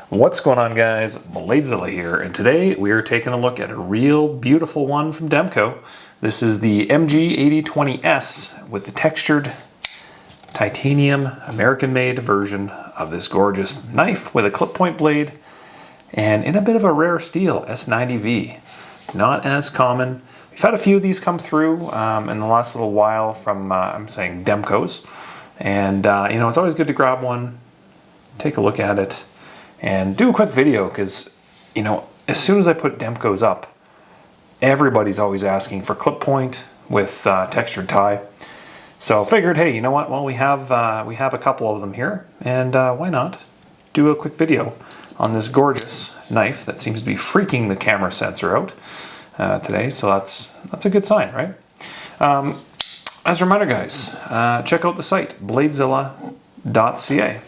What's going on, guys? BladeZilla here, and today we are taking a look at a real beautiful one from Demco. This is the MG AD20S with the textured titanium American-made version of this gorgeous knife with a clip point blade and in a bit of a rare steel, S90V. Not as common. We've had a few of these come through in the last little while from, I'm saying, Demco's. And, you know, it's always good to grab one, take a look at it, and do a quick video because, you know, as soon as I put Demco's up, everybody's always asking for clip point with textured tie. So I figured, hey, you know what? Well, we have a couple of them here, and why not do a quick video on this gorgeous knife that seems to be freaking the camera sensor out today. So that's a good sign, right? As a reminder, guys, check out the site BladeZilla.ca,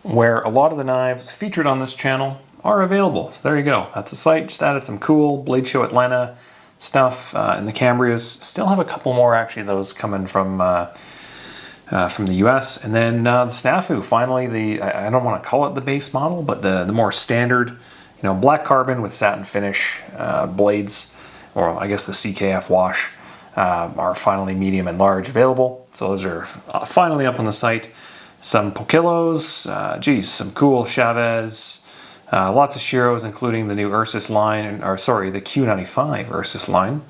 where a lot of the knives featured on this channel are available. So there you go. That's the site. Just added some cool Blade Show Atlanta stuff in the Cambrias. Still have a couple more actually of those coming from the US. And then the Snafu, finally I don't want to call it the base model, but the more standard, you know, black carbon with satin finish blades, or I guess the CKF wash, are finally medium and large available. So those are finally up on the site. Some Pokillos, geez, some cool Chavez, lots of Shiros, including the new Ursus line, or sorry, the Q95 Ursus line.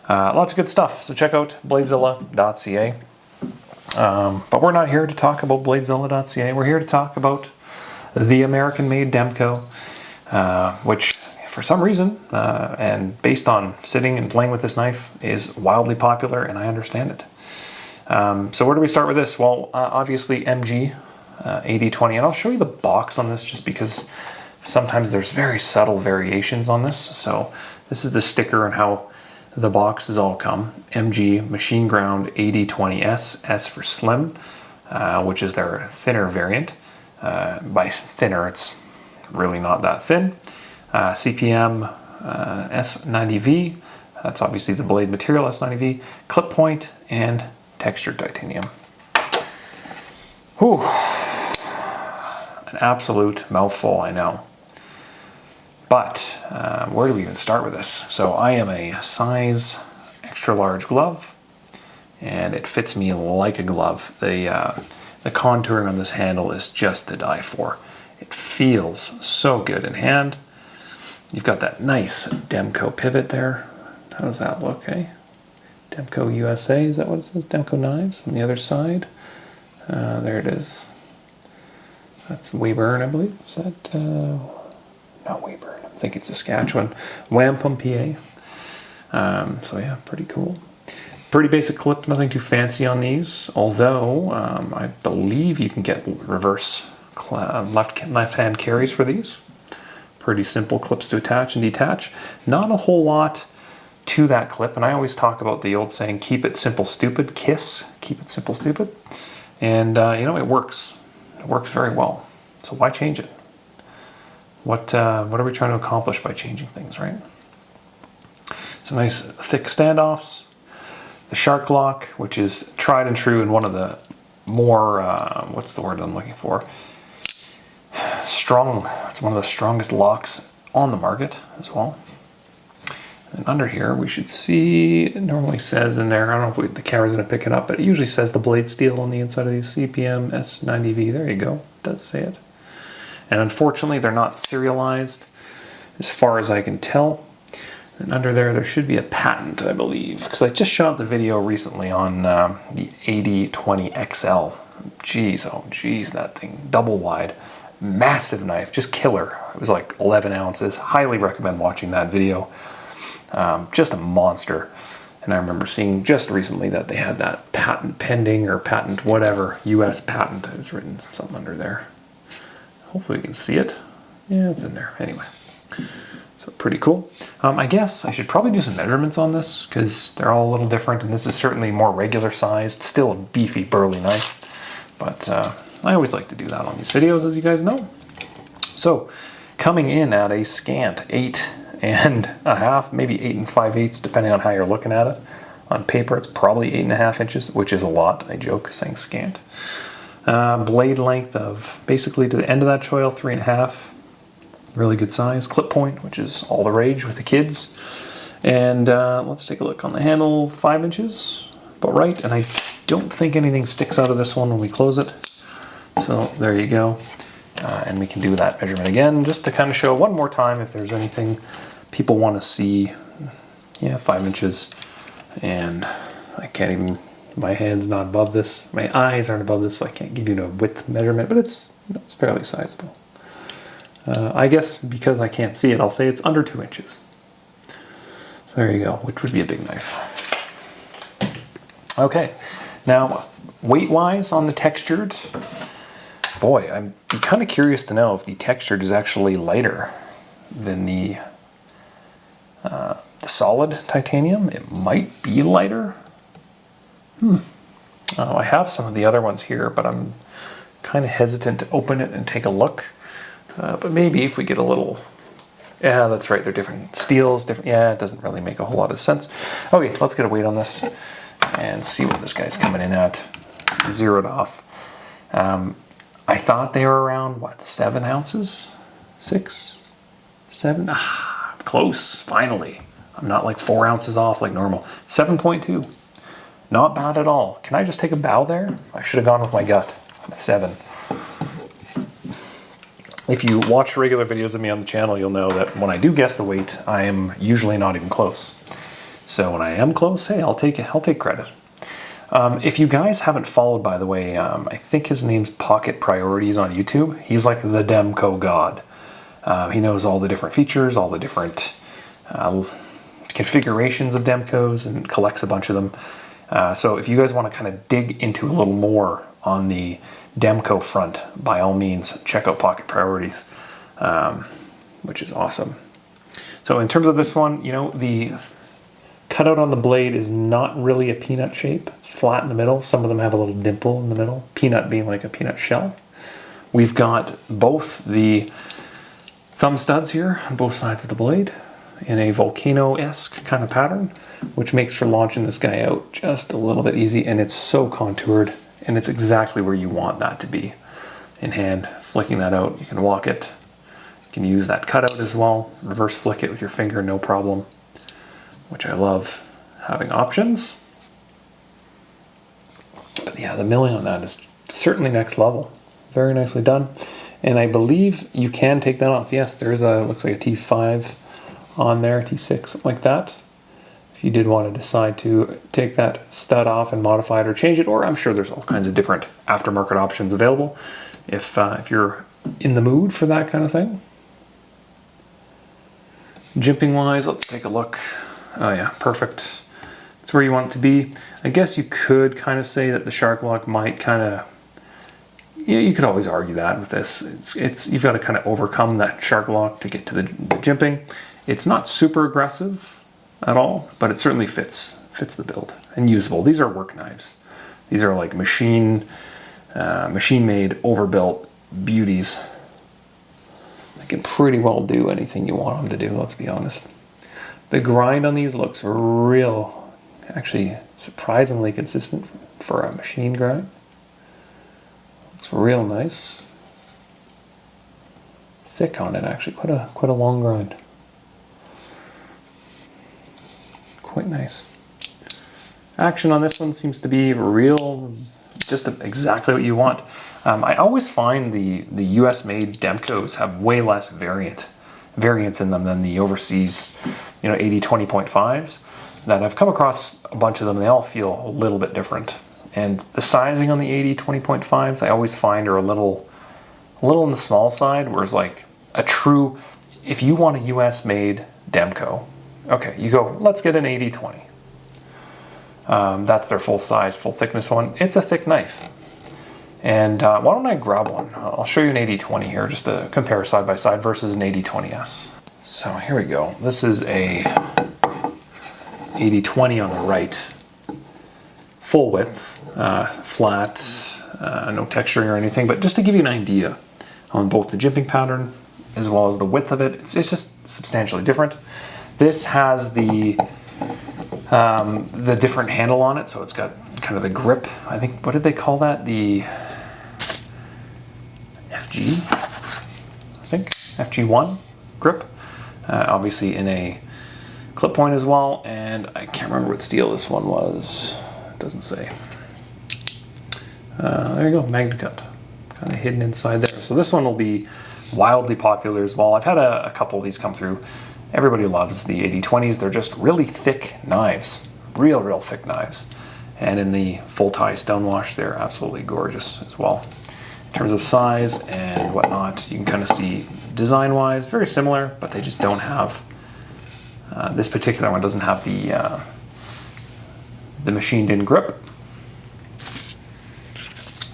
Lots of good stuff. So check out BladeZilla.ca. But we're not here to talk about BladeZilla.ca. We're here to talk about the American-made Demco, which for some reason, and based on sitting and playing with this knife, is wildly popular, and I understand it. So where do we start with this? Well, obviously MG AD20, and I'll show you the box on this just because sometimes there's very subtle variations on this. So this is the sticker and how the boxes all come. MG machine ground AD20S, S for slim, which is their thinner variant. By thinner, it's really not that thin. CPM S90V, that's obviously the blade material S90V, clip point, and textured titanium. Whew. An absolute mouthful, I know. But where do we even start with this? So I am a size extra large glove, and it fits me like a glove. The contouring on this handle is just to die for. It feels so good in hand. You've got that nice Demco pivot there. How does that look, eh? Demco USA, is that what it says? Demco knives on the other side. There it is. That's Weyburn, I believe. Is that, not Weyburn, I think it's Saskatchewan. Wampum, PA. So yeah, pretty cool. Pretty basic clip, nothing too fancy on these. Although, I believe you can get reverse left-hand carries for these. Pretty simple clips to attach and detach. Not a whole lot to that clip, and I always talk about the old saying, keep it simple, stupid, KISS, keep it simple, stupid. And you know, it works very well. So why change it? What are we trying to accomplish by changing things, right? Some nice thick standoffs, the shark lock, which is tried and true and one of the more, what's the word I'm looking for? Strong. It's one of the strongest locks on the market as well. And under here, we should see, it normally says in there, I don't know if the camera's going to pick it up, but it usually says the blade steel on the inside of these, CPM S90V. There you go. It does say it. And unfortunately, they're not serialized as far as I can tell. And under there should be a patent, I believe, because I just shot the video recently on the AD20XL. Jeez, oh geez, that thing, double wide. Massive knife, just killer. It was like 11 ounces. Highly recommend watching that video. Just a monster. And I remember seeing just recently that they had that patent pending, or patent whatever, US patent. It was written something under there. Hopefully you can see it. Yeah, it's in there. Anyway, so pretty cool. I guess I should probably do some measurements on this because they're all a little different, and this is certainly more regular sized. Still a beefy, burly knife, but I always like to do that on these videos, as you guys know. So coming in at a scant 8.5, maybe 8 5/8, depending on how you're looking at it. On paper, it's probably 8.5 inches, which is a lot. I joke saying scant. Blade length of basically to the end of that choil, 3.5. Really good size. Clip point, which is all the rage with the kids. And let's take a look on the handle, 5 inches, about right. And I don't think anything sticks out of this one when we close it. So there you go. And we can do that measurement again, just to kind of show one more time if there's anything people want to see. Yeah, 5 inches. And I can't even, my hand's not above this. My eyes aren't above this, so I can't give you a width measurement, but it's fairly sizable. I guess because I can't see it, I'll say it's under 2 inches. So there you go, which would be a big knife. Okay, now weight-wise on the textured, boy, I'd be kind of curious to know if the textured is actually lighter than the solid titanium. It might be lighter. I have some of the other ones here, but I'm kind of hesitant to open it and take a look. But maybe if we get a little... Yeah, that's right, they're different steels, different... Yeah, it doesn't really make a whole lot of sense. Okay, let's get a weight on this and see what this guy's coming in at. Zeroed off. I thought they were around, what, 7 ounces? 6? 7? Ah, close, finally. I'm not like 4 ounces off like normal. 7.2. Not bad at all. Can I just take a bow there? I should have gone with my gut. 7. If you watch regular videos of me on the channel, you'll know that when I do guess the weight, I am usually not even close. So when I am close, hey, I'll take it. I'll take credit. If you guys haven't followed, by the way, I think his name's Pocket Priorities on YouTube. He's like the Demco god. He knows all the different features, all the different configurations of Demcos, and collects a bunch of them. So if you guys want to kind of dig into a little more on the Demco front, by all means, check out Pocket Priorities, which is awesome. So in terms of this one, you know, the cutout on the blade is not really a peanut shape. It's flat in the middle. Some of them have a little dimple in the middle, peanut being like a peanut shell. We've got both the thumb studs here on both sides of the blade in a volcano-esque kind of pattern, which makes for launching this guy out just a little bit easy, and it's so contoured, and it's exactly where you want that to be in hand. Flicking that out, you can walk it. You can use that cutout as well. Reverse flick it with your finger, no problem, which I love having options. But yeah, the milling on that is certainly next level. Very nicely done. And I believe you can take that off. Yes, there's a, looks like a T5 on there, T6, something like that. If you did want to decide to take that stud off and modify it or change it, or I'm sure there's all kinds of different aftermarket options available if you're in the mood for that kind of thing. Jimping wise, let's take a look. Oh yeah, perfect. It's where you want it to be. I guess you could kind of say that the shark lock might kind of, yeah, you could always argue that with this. It's you've got to kind of overcome that shark lock to get to the jimping. It's not super aggressive at all, but it certainly fits the build and usable. These are work knives. These are like machine made, overbuilt beauties. They can pretty well do anything you want them to do, let's be honest. The grind on these looks real, actually surprisingly consistent for a machine grind. Looks real nice. Thick on it, actually, quite a long grind. Quite nice. Action on this one seems to be real, just exactly what you want. I always find the US made Demcos have way less variants in them than the overseas, you know, AD20.5s. That I've come across a bunch of them. They all feel a little bit different. And the sizing on the AD20.5s I always find are a little on the small side, whereas like a true, if you want a US made Demco, okay, you go, let's get an AD20. That's their full size, full thickness one. It's a thick knife. And why don't I grab one? I'll show you an AD20 here, just to compare side by side versus an AD20S. So here we go. This is a AD20 on the right. Full width, flat, no texturing or anything, but just to give you an idea on both the jimping pattern as well as the width of it, it's just substantially different. This has the different handle on it, so it's got kind of the grip. I think, what did they call that? The FG, I think. FG1 grip, obviously in a clip point as well, and I can't remember what steel this one was. It doesn't say. There you go, MagnaCut, kind of hidden inside there. So this one will be wildly popular as well. I've had a couple of these come through. Everybody loves the AD20s. They're just really thick knives, real thick knives. And in the full tie stonewash, they're absolutely gorgeous as well. In terms of size and whatnot, you can kind of see design-wise, very similar, but they just don't have, this particular one doesn't have the machined-in grip.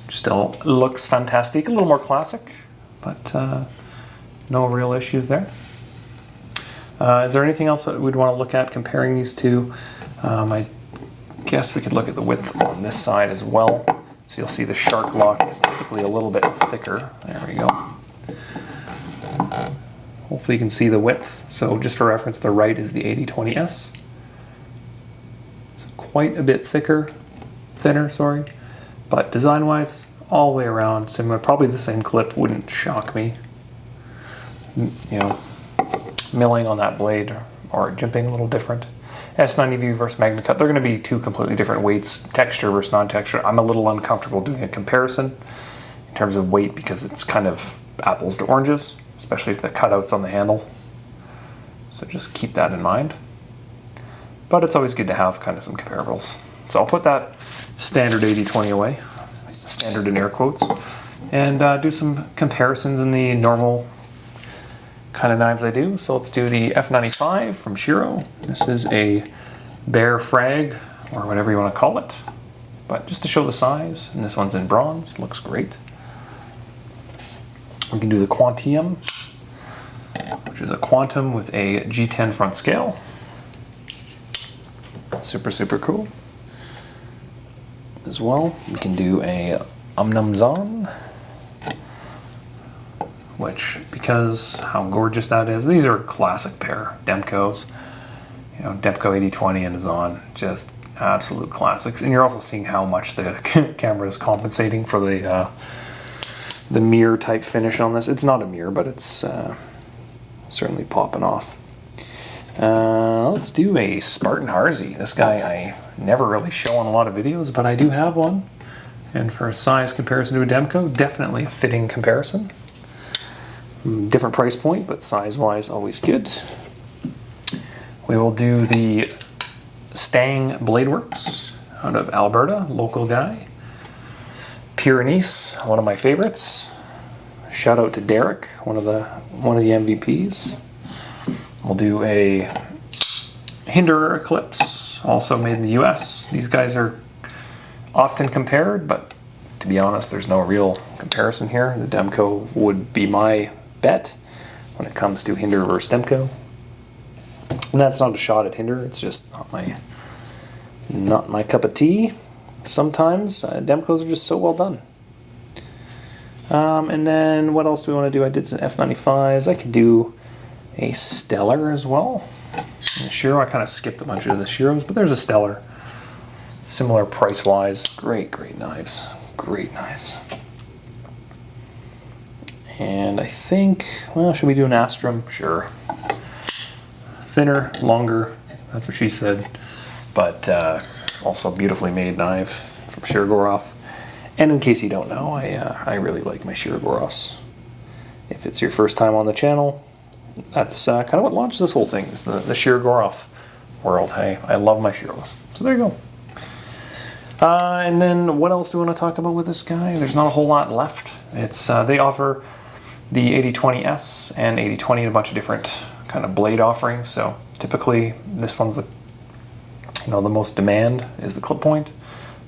Still looks fantastic, a little more classic, but no real issues there. Is there anything else that we'd want to look at comparing these two? I guess we could look at the width on this side as well. So you'll see the shark lock is typically a little bit thicker. There we go. Hopefully you can see the width. So just for reference, the right is the AD20S. So quite a bit thinner, sorry. But design-wise, all the way around similar. Probably the same clip, wouldn't shock me. You know, milling on that blade or jimping a little different. S90V versus MagnaCut, they're going to be two completely different weights, texture versus non-texture. I'm a little uncomfortable doing a comparison in terms of weight because it's kind of apples to oranges, especially with the cutouts on the handle. So just keep that in mind. But it's always good to have kind of some comparables. So I'll put that standard AD20 away, standard in air quotes, and do some comparisons in the normal kind of knives I do. So let's do the F95 from Shiro. This is a bare frag, or whatever you want to call it, but just to show the size. And this one's in bronze, looks great. We can do the Quantium, which is a Quantum with a G10 front scale. Super cool. As well, we can do a Omnumzon, which, because how gorgeous that is, these are a classic pair, Demcos. You know, Demco AD20 and Zon, just absolute classics. And you're also seeing how much the camera is compensating for the mirror type finish on this. It's not a mirror, but it's certainly popping off. Let's do a Spartan Harzy. This guy I never really show on a lot of videos, but I do have one. And for a size comparison to a Demco, definitely a fitting comparison. Different price point, but size-wise, always good. We will do the Stang Bladeworks out of Alberta, local guy. Pyrenees, one of my favorites. Shout out to Derek, one of the MVPs. We'll do a Hinderer Eclipse, also made in the US. These guys are often compared, but to be honest, there's no real comparison here. The Demco would be my bet when it comes to Hinderer versus Demco. And that's not a shot at Hinderer, it's just not my cup of tea. Sometimes Demcos are just so well done. And then what else do we want to do? I did some F95s. I could do a Stellar as well. And Shiro, I kind of skipped a bunch of the Shiros, but there's a Stellar. Similar price-wise. Great knives. Great knives. And I think, well, should we do an Astrum? Sure. Thinner, longer, that's what she said. But also beautifully made knife from Shirogorov. And in case you don't know, I really like my Shirogorovs. If it's your first time on the channel, that's kind of what launched this whole thing, is the Shirogorov world. Hey, I love my Shiros. So there you go. And then what else do we want to talk about with this guy? There's not a whole lot left. It's they offer the AD20S and AD20 and a bunch of different kind of blade offerings. So typically this one's the most demand is the clip point,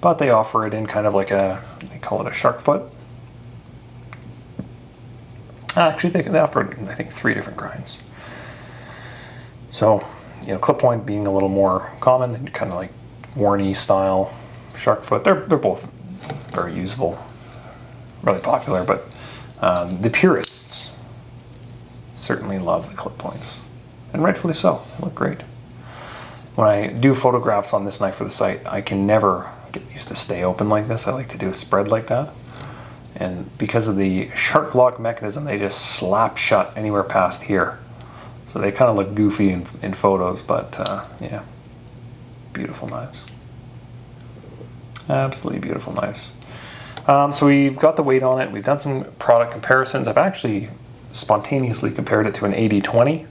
but they offer it in kind of like they call it a shark foot. Actually, they offer it in, I think, 3 different grinds. So, clip point being a little more common, and kind of like Warney style shark foot. They're both very usable, really popular, but the purists certainly love the clip points, and rightfully so. They look great. When I do photographs on this knife for the site, I can never get these to stay open like this. I like to do a spread like that. And because of the shark lock mechanism, they just slap shut anywhere past here. So they kind of look goofy in photos, but yeah, beautiful knives. Absolutely beautiful knives. So we've got the weight on it. We've done some product comparisons. I've actually spontaneously compared it to an AD20,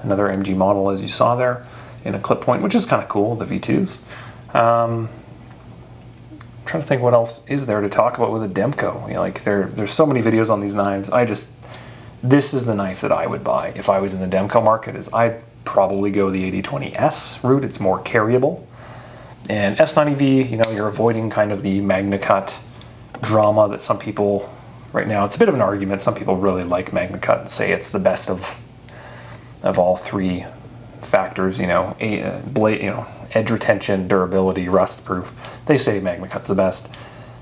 another MG model as you saw there, in a clip point, which is kind of cool, the V2s. I'm trying to think what else is there to talk about with a Demco. You know, like there's so many videos on these knives. This is the knife that I would buy if I was in the Demco market. I'd probably go the AD20S route. It's more carryable. And S90V, you know, you're avoiding kind of the Magna Cut drama that some people, right now, it's a bit of an argument. Some people really like Magna Cut and say it's the best of all three factors, you know, blade, you know, edge retention, durability, rust proof. They say Magna Cut's the best.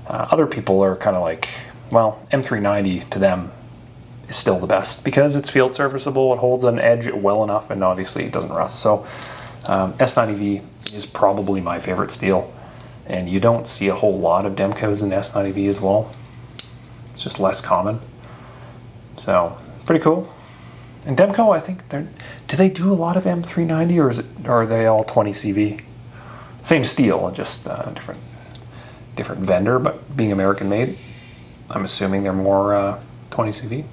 Other people are kind of like, well, M390 to them is still the best because it's field serviceable, it holds an edge well enough, and obviously it doesn't rust. So S90V is probably my favorite steel, and you don't see a whole lot of Demcos in S90V as well. It's just less common. So pretty cool. And Demco, I think do they do a lot of M390, or are they all 20 CV? Same steel, just different vendor, but being American made, I'm assuming they're more 20 CV.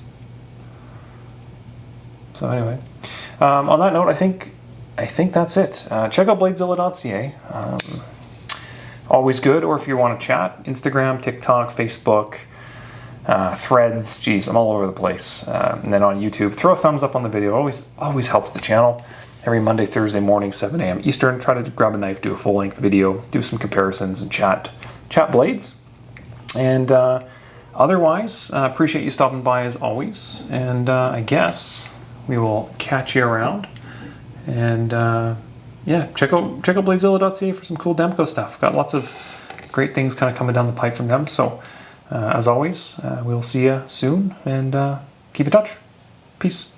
So anyway, on that note, I think that's it. Check out BladeZilla.ca. Always good. Or if you want to chat, Instagram, TikTok, Facebook, Threads. Geez, I'm all over the place. And then on YouTube, throw a thumbs up on the video. Always helps the channel. Every Monday, Thursday morning, 7 a.m. Eastern, try to grab a knife, do a full-length video, do some comparisons, and chat blades. And otherwise, appreciate you stopping by as always. And I guess we will catch you around. And yeah, check out BladeZilla.ca for some cool Demco stuff. Got lots of great things kind of coming down the pipe from them. So as always, we'll see you soon, and keep in touch. Peace.